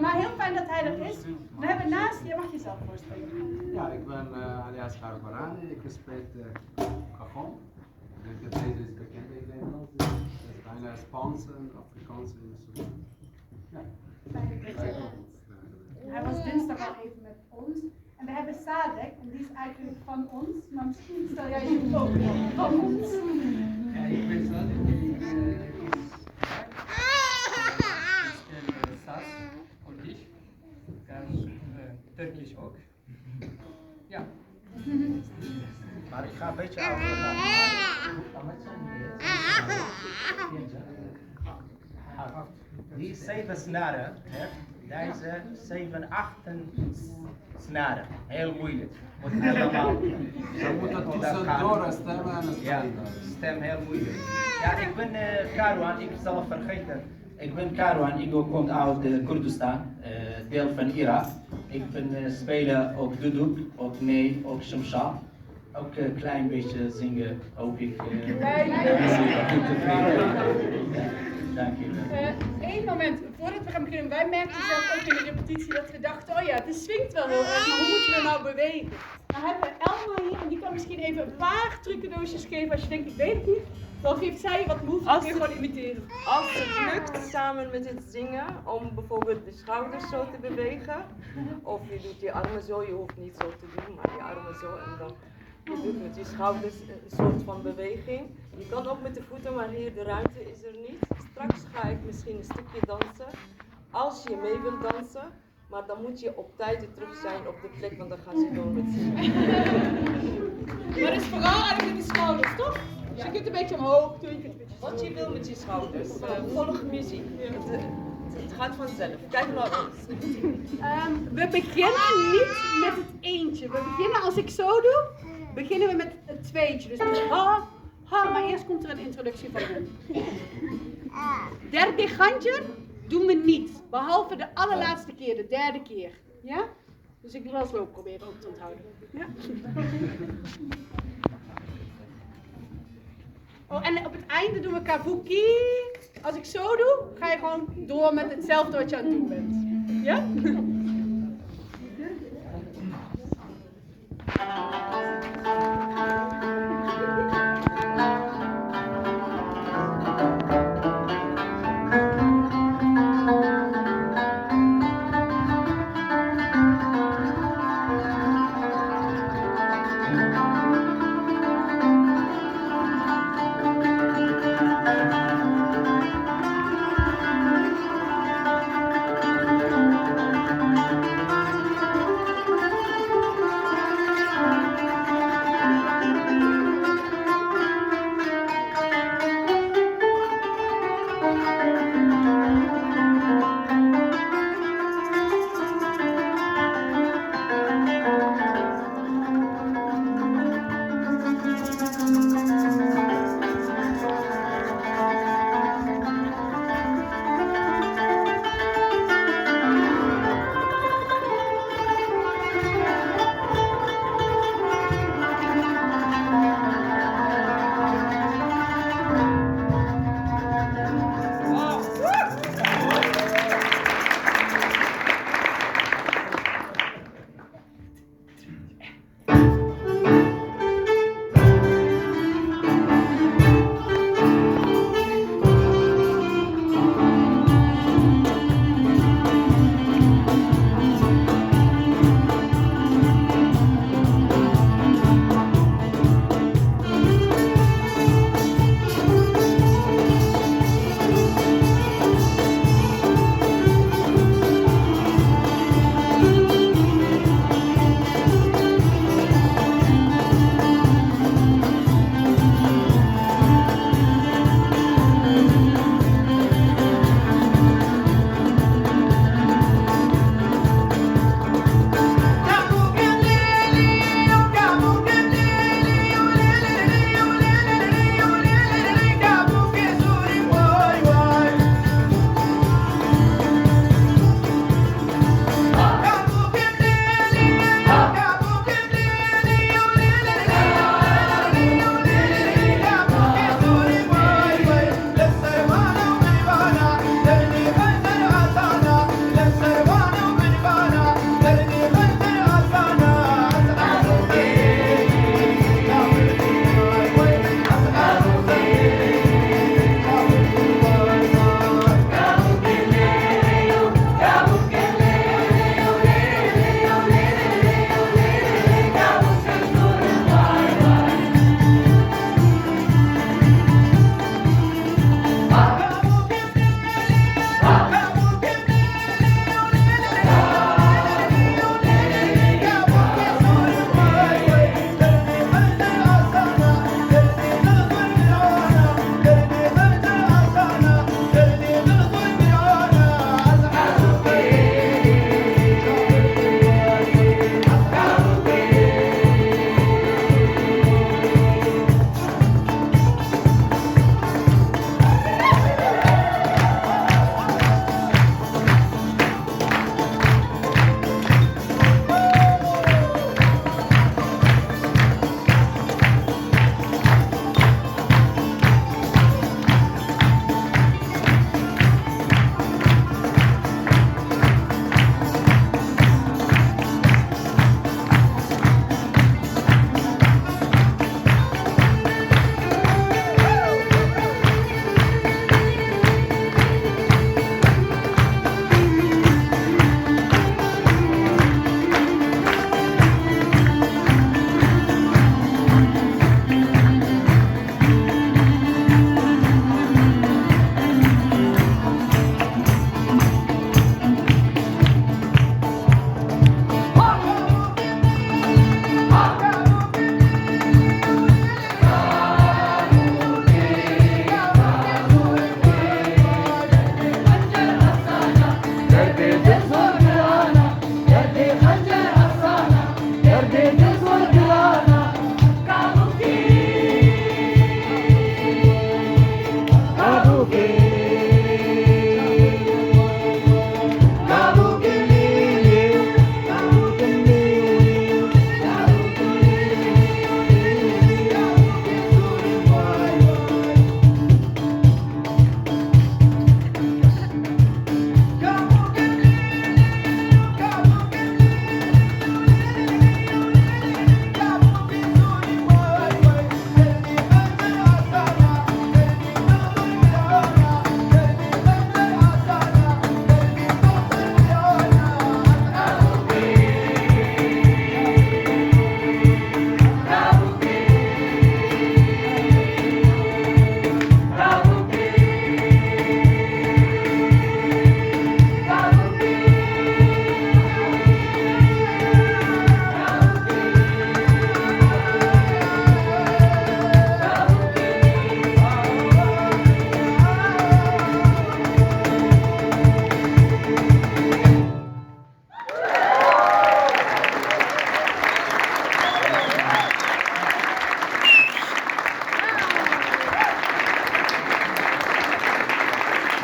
Maar heel fijn dat hij er is. We hebben naast je, mag je jezelf voorstellen? Ja, ik ben alias Garbarani, ik speel cajon. Ik denk dat deze is bekend in Nederland. Het is bijna Spaans en Afrikaans instrument. Ja. Hij was dinsdag al even met ons. En we hebben Sadek, en die is eigenlijk van ons, maar misschien stel jij je ook van ons. Ja, ik ben Sadek, ik stel Sas voor dich, ganz Turkisch ook. Ja. Maar ik ga een beetje over. Die 7 snaren heeft deze 7 achten snaren. Heel moeilijk. Moet helemaal. Je moet het tussendoor stemmen en het Ja, stem heel moeilijk. Ja, ik ben Karwan, ik zal het vergeten. Ik ben Karwan, ik kom uit Koerdistan, deel van Irak. Ik ben spelen ook duduk, ook nee, ook shamsha. Ook een klein beetje zingen, hoop ik. Dank je wel. Eén moment, voordat we gaan beginnen, wij merkten zelf ook in de repetitie dat we dachten, oh ja, het swingt wel heel erg, maar hoe moeten we nou bewegen? Nou hebben we Elma hier en die kan misschien even een paar trucendoosjes geven als je denkt, ik weet het niet. Dan geeft zij je wat moves, dan kun je gewoon imiteren. Als het lukt samen met het zingen, om bijvoorbeeld de schouders zo te bewegen, of je doet je armen zo, je hoeft niet zo te doen, maar je armen zo en dan je doet met je schouders een soort van beweging. Je kan ook met de voeten, maar hier de ruimte is er niet. Straks ga ik misschien een stukje dansen, als je mee wilt dansen, maar dan moet je op tijd terug zijn op de plek, want dan gaan ze door met zingen. Maar het is vooral eigenlijk met de schouders, toch? Dus je kunt een beetje omhoog doen, je kunt een beetje Wat je wil met je schouders, volg muziek. Het gaat vanzelf. Kijk naar ons. We beginnen niet met het eentje. We beginnen, als ik zo doe, beginnen we met het tweetje. Dus ha, ha, maar eerst komt er een introductie van hem. Derde gantje doen we niet. Behalve de allerlaatste keer, de derde keer. Ja? Dus ik wil als loop proberen ook te onthouden. Ja? Oh, en op het einde doen we kabuki. Als ik zo doe, ga je gewoon door met hetzelfde wat je aan het doen bent. Ja?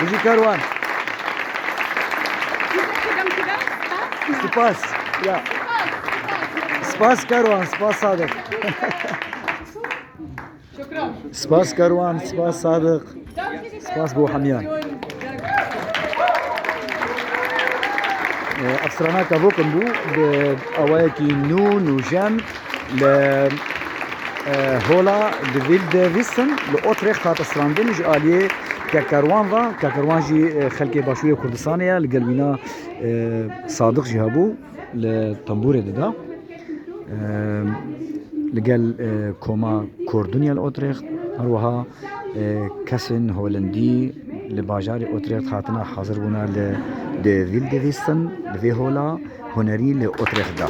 Muziek Karouan. Dankjewel. Spas. Ja. Spas Karouan, Spas Sadık. شكرا. Spas Karouan, Spas Sadık. Spas بو حميان. أسرنا كابوكن بو بأواكي نون وجام ل هولا دفيل دافيسن لأوتريخ هات أسراندين جالية كاروان ذا كاروان جي خلكي باشوية كردستانية لقلبنا صادق جهابو لطنبورة دا لقال كوما كوردونيا الأوتريخ هروها كاسن هولندي لباجار أوتريخ هاتنا حاضر بنا لدفيل دافيسن لفي هولا هنري لأوتريخ دا